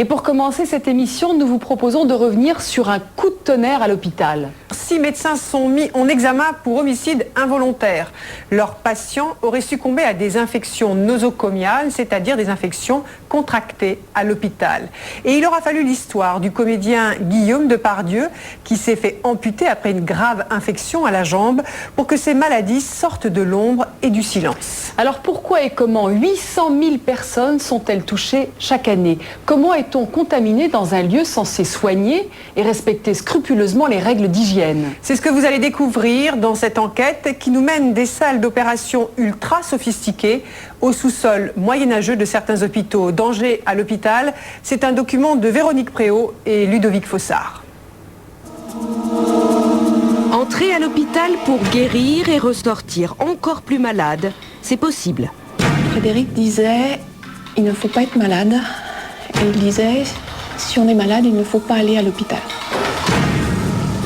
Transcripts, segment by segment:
Et pour commencer cette émission, nous vous proposons de revenir sur un coup de tonnerre à l'hôpital. 6 médecins sont mis en examen pour homicide involontaire. Leurs patients auraient succombé à des infections nosocomiales, c'est-à-dire des infections contractées à l'hôpital. Et il aura fallu l'histoire du comédien Guillaume Depardieu qui s'est fait amputer après une grave infection à la jambe pour que ces maladies sortent de l'ombre et du silence. Alors pourquoi et comment 800 000 personnes sont-elles touchées chaque année? Comment est-on contaminé dans un lieu censé soigner et respecter scrupuleusement les règles d'hygiène? C'est ce que vous allez découvrir dans cette enquête qui nous mène des salles d'opération ultra sophistiquées au sous-sol moyenâgeux de certains hôpitaux. Danger à l'hôpital, c'est un document de Véronique Préau et Ludovic Fossard. Entrer à l'hôpital pour guérir et ressortir encore plus malade, c'est possible. Frédéric disait, il ne faut pas être malade. Et il disait, si on est malade, il ne faut pas aller à l'hôpital.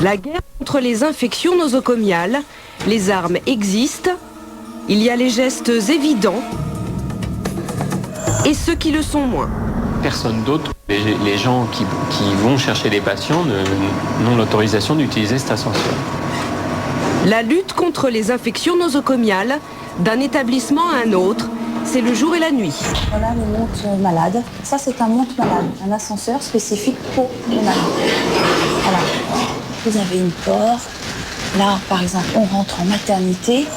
La guerre contre les infections nosocomiales, les armes existent, il y a les gestes évidents et ceux qui le sont moins. Personne d'autre, les gens qui vont chercher les patients n'ont l'autorisation d'utiliser cet ascenseur. La lutte contre les infections nosocomiales, d'un établissement à un autre, c'est le jour et la nuit. Voilà le monte malade. Ça, c'est un monte malade, un ascenseur spécifique pour les malades. Voilà. Vous avez une porte. Là, par exemple, on rentre en maternité.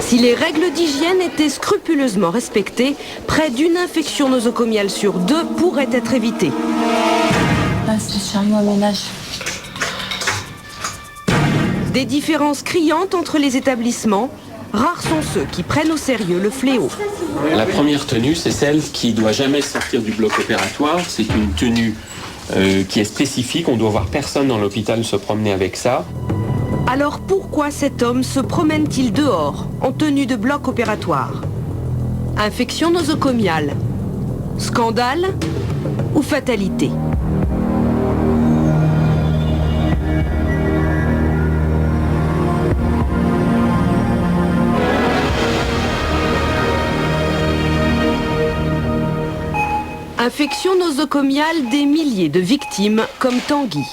Si les règles d'hygiène étaient scrupuleusement respectées, près d'une infection nosocomiale sur 2 pourrait être évitée. Là, c'est le chariot à ménage. Des différences criantes entre les établissements. Rares sont ceux qui prennent au sérieux le fléau. La première tenue, c'est celle qui ne doit jamais sortir du bloc opératoire. C'est une tenue qui est spécifique. On doit voir personne dans l'hôpital se promener avec ça. Alors pourquoi cet homme se promène-t-il dehors, en tenue de bloc opératoire? Infection nosocomiale, scandale ou fatalité? Infection nosocomiale des milliers de victimes comme Tanguy.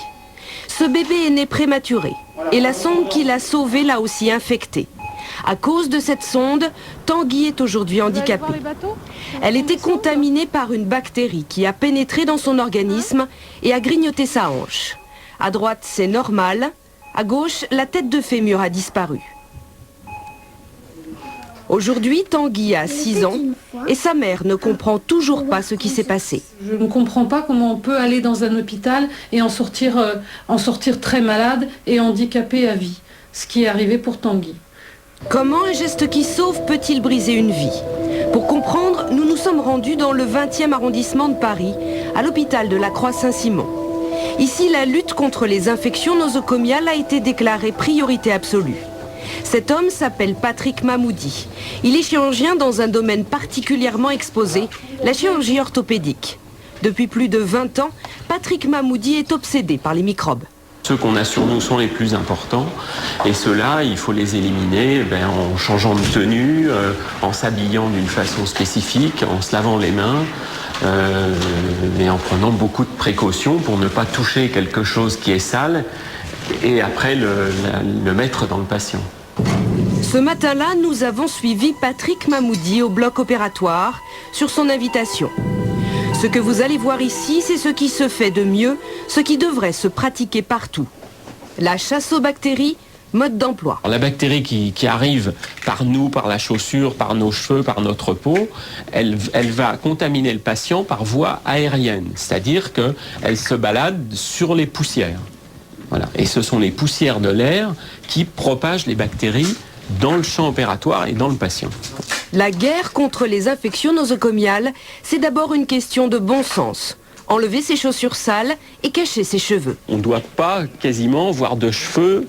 Ce bébé est né prématuré et la sonde qui l'a sauvé l'a aussi infecté. À cause de cette sonde, Tanguy est aujourd'hui handicapé. Elle était contaminée par une bactérie qui a pénétré dans son organisme et a grignoté sa hanche. À droite, c'est normal. À gauche, la tête de fémur a disparu. Aujourd'hui, Tanguy a 6 ans et sa mère ne comprend toujours pas ce qui s'est passé. Je ne comprends pas comment on peut aller dans un hôpital et en sortir très malade et handicapé à vie, ce qui est arrivé pour Tanguy. Comment un geste qui sauve peut-il briser une vie? Pour comprendre, nous nous sommes rendus dans le 20e arrondissement de Paris, à l'hôpital de la Croix-Saint-Simon. Ici, la lutte contre les infections nosocomiales a été déclarée priorité absolue. Cet homme s'appelle Patrick Mahmoudi. Il est chirurgien dans un domaine particulièrement exposé, la chirurgie orthopédique. Depuis plus de 20 ans, Patrick Mahmoudi est obsédé par les microbes. Ceux qu'on a sur nous sont les plus importants et ceux-là, il faut les éliminer en changeant de tenue, en s'habillant d'une façon spécifique, en se lavant les mains et en prenant beaucoup de précautions pour ne pas toucher quelque chose qui est sale et après le mettre dans le patient. Ce matin-là, nous avons suivi Patrick Mahmoudi au bloc opératoire sur son invitation. Ce que vous allez voir ici, c'est ce qui se fait de mieux, ce qui devrait se pratiquer partout. La chasse aux bactéries, mode d'emploi. La bactérie qui arrive par nous, par la chaussure, par nos cheveux, par notre peau, elle va contaminer le patient par voie aérienne, c'est-à-dire qu'elle se balade sur les poussières. Voilà. Et ce sont les poussières de l'air qui propagent les bactéries dans le champ opératoire et dans le patient. La guerre contre les infections nosocomiales, c'est d'abord une question de bon sens. Enlever ses chaussures sales et cacher ses cheveux. On ne doit pas quasiment voir de cheveux,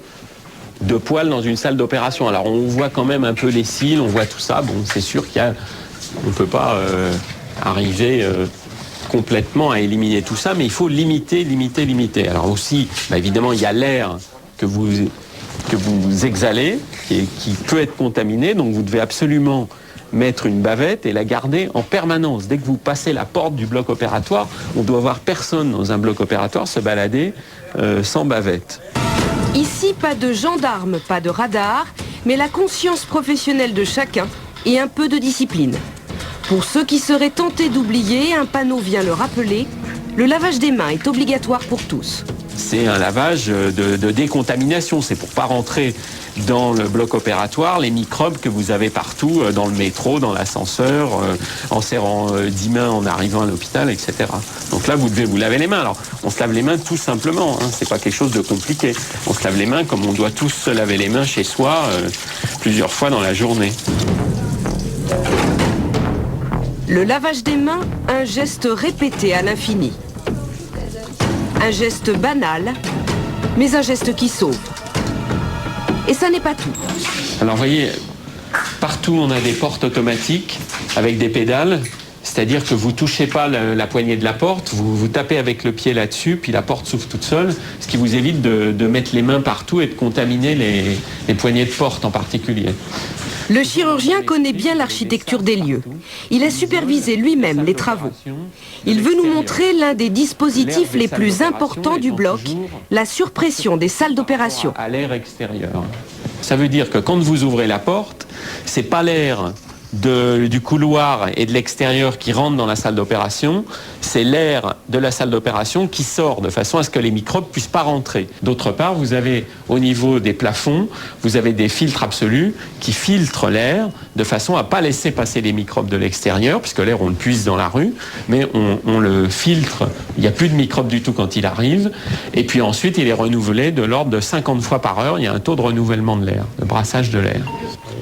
de poils dans une salle d'opération. Alors on voit quand même un peu les cils, on voit tout ça. Bon, c'est sûr qu'on ne peut pas arriver complètement à éliminer tout ça, mais il faut limiter. Alors aussi, évidemment, il y a l'air que vous exhalez, qui peut être contaminé, donc vous devez absolument mettre une bavette et la garder en permanence. Dès que vous passez la porte du bloc opératoire, on doit voir personne dans un bloc opératoire se balader sans bavette. Ici, pas de gendarme, pas de radar, mais la conscience professionnelle de chacun et un peu de discipline. Pour ceux qui seraient tentés d'oublier, un panneau vient le rappeler, le lavage des mains est obligatoire pour tous. C'est un lavage de décontamination, c'est pour pas rentrer dans le bloc opératoire les microbes que vous avez partout, dans le métro, dans l'ascenseur, en serrant 10 mains en arrivant à l'hôpital, etc. Donc là, vous devez vous laver les mains. Alors, on se lave les mains tout simplement, hein, c'est pas quelque chose de compliqué. On se lave les mains comme on doit tous se laver les mains chez soi, plusieurs fois dans la journée. Le lavage des mains, un geste répété à l'infini. Un geste banal, mais un geste qui sauve. Et ça n'est pas tout. Alors vous voyez, partout on a des portes automatiques avec des pédales, c'est-à-dire que vous ne touchez pas la poignée de la porte, vous tapez avec le pied là-dessus, puis la porte s'ouvre toute seule, ce qui vous évite de mettre les mains partout et de contaminer les poignées de porte en particulier. Le chirurgien connaît bien l'architecture des lieux. Il a supervisé lui-même les travaux. Il veut nous montrer l'un des dispositifs les plus importants du bloc, la surpression des salles d'opération. À l'air extérieur. Ça veut dire que quand vous ouvrez la porte, c'est pas l'air du couloir et de l'extérieur qui rentre dans la salle d'opération, c'est l'air de la salle d'opération qui sort de façon à ce que les microbes puissent pas rentrer. D'autre part, vous avez au niveau des plafonds, vous avez des filtres absolus qui filtrent l'air de façon à pas laisser passer les microbes de l'extérieur, puisque l'air on le puise dans la rue, mais on le filtre, il n'y a plus de microbes du tout quand il arrive, et puis ensuite il est renouvelé de l'ordre de 50 fois par heure, il y a un taux de renouvellement de l'air, de brassage de l'air.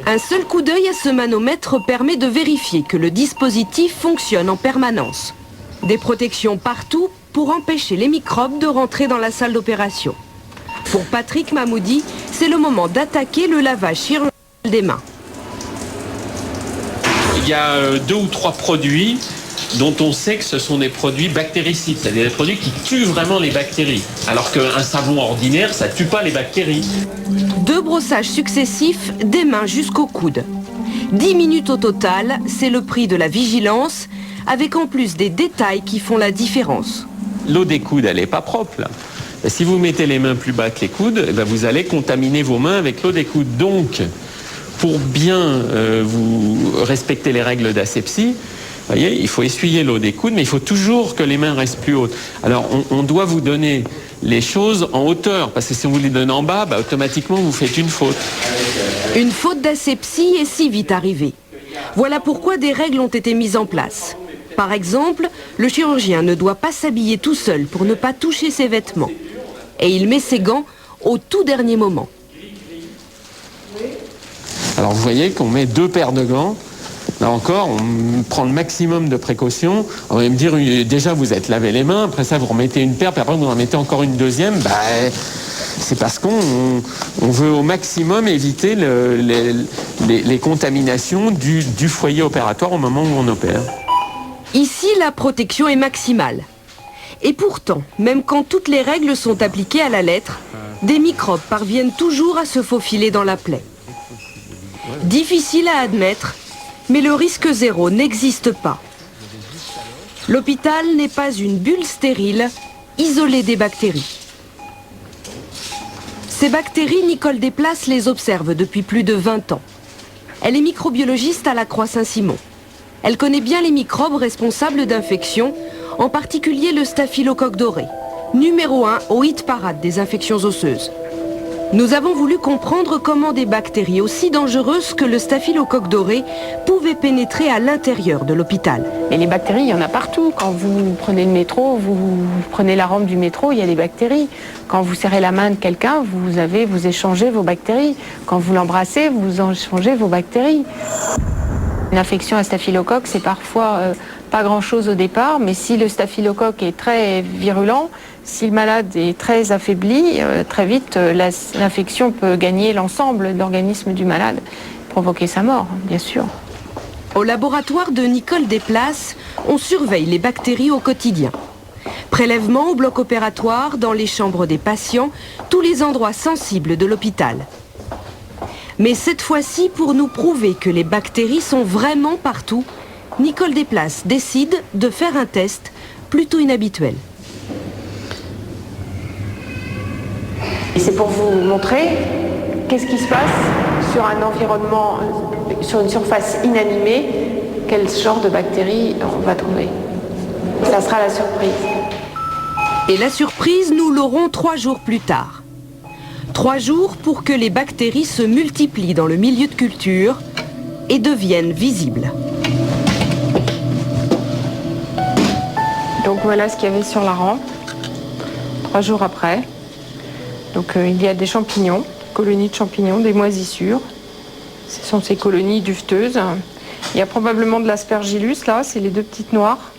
Un seul coup d'œil à ce manomètre permet de vérifier que le dispositif fonctionne en permanence. Des protections partout pour empêcher les microbes de rentrer dans la salle d'opération. Pour Patrick Mahmoudi, c'est le moment d'attaquer le lavage chirurgical des mains. Il y a 2 ou 3 produits dont on sait que ce sont des produits bactéricides, c'est-à-dire des produits qui tuent vraiment les bactéries, alors qu'un savon ordinaire, ça ne tue pas les bactéries. 2 brossages successifs des mains jusqu'au coude. 10 minutes au total, c'est le prix de la vigilance, avec en plus des détails qui font la différence. L'eau des coudes, elle n'est pas propre, là. Et si vous mettez les mains plus bas que les coudes, vous allez contaminer vos mains avec l'eau des coudes. Donc, pour bien vous respecter les règles d'asepsie, voyez, il faut essuyer l'eau des coudes, mais il faut toujours que les mains restent plus hautes. Alors, on doit vous donner les choses en hauteur, parce que si on vous les donne en bas, automatiquement, vous faites une faute. Une faute d'asepsie est si vite arrivée. Voilà pourquoi des règles ont été mises en place. Par exemple, le chirurgien ne doit pas s'habiller tout seul pour ne pas toucher ses vêtements. Et il met ses gants au tout dernier moment. Alors, vous voyez qu'on met 2 paires de gants. Là encore, on prend le maximum de précautions. On va me dire, déjà vous êtes lavé les mains, après ça vous remettez une paire, puis après vous en mettez encore une deuxième. C'est parce qu'on veut au maximum éviter les contaminations du foyer opératoire au moment où on opère. Ici, la protection est maximale. Et pourtant, même quand toutes les règles sont appliquées à la lettre, des microbes parviennent toujours à se faufiler dans la plaie. Difficile à admettre, mais le risque zéro n'existe pas. L'hôpital n'est pas une bulle stérile, isolée des bactéries. Ces bactéries, Nicole Desplaces les observe depuis plus de 20 ans. Elle est microbiologiste à la Croix-Saint-Simon. Elle connaît bien les microbes responsables d'infections, en particulier le staphylocoque doré, numéro 1 au hit-parade des infections osseuses. Nous avons voulu comprendre comment des bactéries aussi dangereuses que le staphylocoque doré pouvaient pénétrer à l'intérieur de l'hôpital. Mais les bactéries, il y en a partout. Quand vous prenez le métro, vous prenez la rampe du métro, il y a des bactéries. Quand vous serrez la main de quelqu'un, vous échangez vos bactéries. Quand vous l'embrassez, vous échangez vos bactéries. Une infection à staphylocoque, c'est parfois pas grand-chose au départ, mais si le staphylocoque est très virulent, si le malade est très affaibli, très vite, l'infection peut gagner l'ensemble de l'organisme du malade, provoquer sa mort, bien sûr. Au laboratoire de Nicole Desplaces, on surveille les bactéries au quotidien. Prélèvement au bloc opératoire, dans les chambres des patients, tous les endroits sensibles de l'hôpital. Mais cette fois-ci, pour nous prouver que les bactéries sont vraiment partout, Nicole Desplaces décide de faire un test plutôt inhabituel. Et c'est pour vous montrer qu'est-ce qui se passe sur un environnement, sur une surface inanimée, quel genre de bactéries on va trouver. Ça sera la surprise. Et la surprise, nous l'aurons 3 jours plus tard. 3 jours pour que les bactéries se multiplient dans le milieu de culture et deviennent visibles. Donc voilà ce qu'il y avait sur la rampe, 3 jours après. Donc il y a des champignons, colonies de champignons, des moisissures. Ce sont ces colonies duveteuses. Il y a probablement de l'aspergillus là, c'est les 2 petites noires.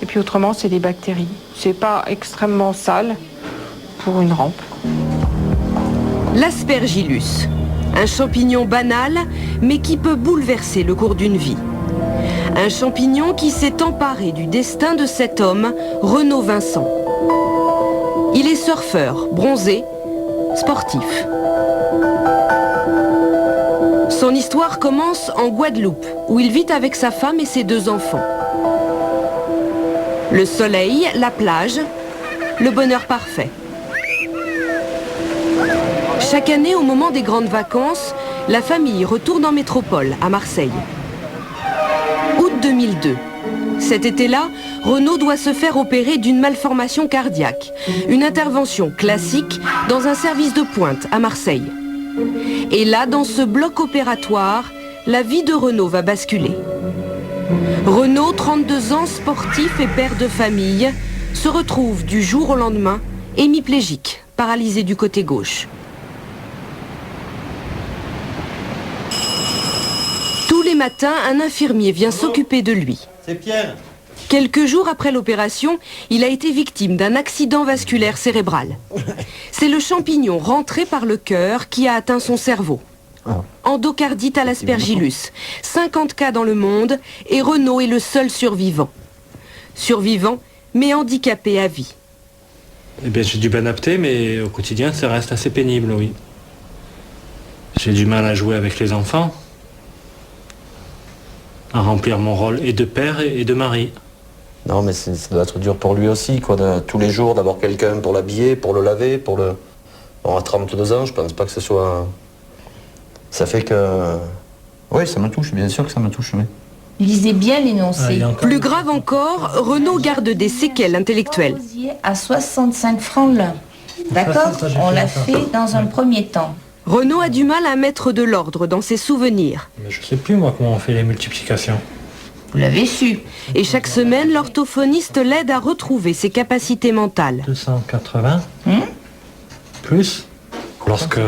Et puis autrement, c'est des bactéries. C'est pas extrêmement sale pour une rampe. L'aspergillus, un champignon banal, mais qui peut bouleverser le cours d'une vie. Un champignon qui s'est emparé du destin de cet homme, Renaud Vincent. Il est surfeur, bronzé, sportif. Son histoire commence en Guadeloupe, où il vit avec sa femme et ses 2 enfants. Le soleil, la plage, le bonheur parfait. Chaque année, au moment des grandes vacances, la famille retourne en métropole, à Marseille. Août 2002. Cet été-là, Renaud doit se faire opérer d'une malformation cardiaque. Une intervention classique dans un service de pointe à Marseille. Et là, dans ce bloc opératoire, la vie de Renaud va basculer. Renaud, 32 ans, sportif et père de famille, se retrouve du jour au lendemain hémiplégique, paralysé du côté gauche. Tous les matins, un infirmier vient s'occuper de lui. C'est Pierre. Quelques jours après l'opération, il a été victime d'un accident vasculaire cérébral. C'est le champignon rentré par le cœur qui a atteint son cerveau. Endocardite à l'aspergillus, 50 cas dans le monde et Renaud est le seul survivant. Survivant, mais handicapé à vie. Eh bien, j'ai dû m'adapter, mais au quotidien, ça reste assez pénible, oui. J'ai du mal à jouer avec les enfants, à remplir mon rôle et de père et de mari. Non, mais ça doit être dur pour lui aussi, quoi, tous les jours d'avoir quelqu'un pour l'habiller, pour le laver, pour le... Bon, à 32 ans, je pense pas que ce soit... Ça fait que... Oui, ça me touche, bien sûr que ça me touche, oui. Lisez bien l'énoncé. Plus grave encore, Renaud garde des séquelles intellectuelles. À 65 francs l'un. D'accord? On l'a fait dans un premier temps. Renaud a du mal à mettre de l'ordre dans ses souvenirs. Mais je sais plus, moi, comment on fait les multiplications. Vous l'avez su. Et chaque semaine, l'orthophoniste l'aide à retrouver ses capacités mentales. 280 plus. Lorsque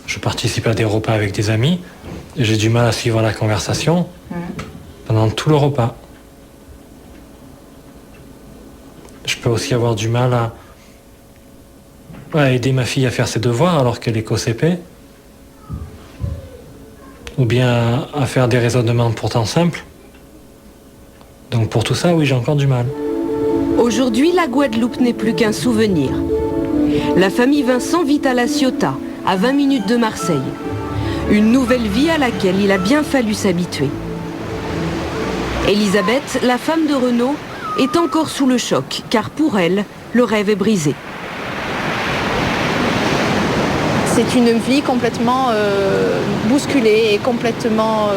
je participe à des repas avec des amis, j'ai du mal à suivre la conversation pendant tout le repas. Je peux aussi avoir du mal à aider ma fille à faire ses devoirs alors qu'elle est qu'au CP. Ou bien à faire des raisonnements pourtant simples. Donc pour tout ça, oui, j'ai encore du mal. Aujourd'hui, la Guadeloupe n'est plus qu'un souvenir. La famille Vincent vit à La Ciotat, à 20 minutes de Marseille. Une nouvelle vie à laquelle il a bien fallu s'habituer. Elisabeth, la femme de Renaud, est encore sous le choc, car pour elle, le rêve est brisé. C'est une vie complètement bousculée et complètement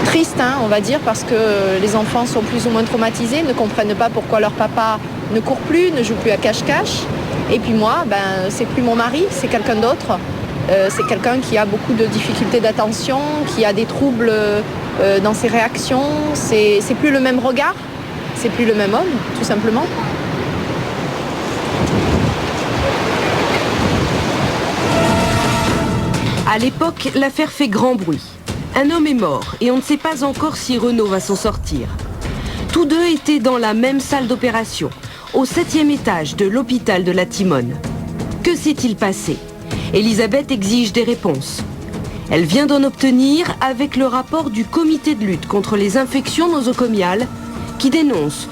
triste, hein, on va dire, parce que les enfants sont plus ou moins traumatisés, ne comprennent pas pourquoi leur papa ne court plus, ne joue plus à cache-cache. Et puis moi, c'est plus mon mari, c'est quelqu'un d'autre. C'est quelqu'un qui a beaucoup de difficultés d'attention, qui a des troubles dans ses réactions. C'est plus le même regard, c'est plus le même homme, tout simplement. À l'époque, l'affaire fait grand bruit. Un homme est mort et on ne sait pas encore si Renaud va s'en sortir. Tous deux étaient dans la même salle d'opération, au 7e étage de l'hôpital de la Timone. Que s'est-il passé? Elisabeth exige des réponses. Elle vient d'en obtenir avec le rapport du comité de lutte contre les infections nosocomiales qui dénonce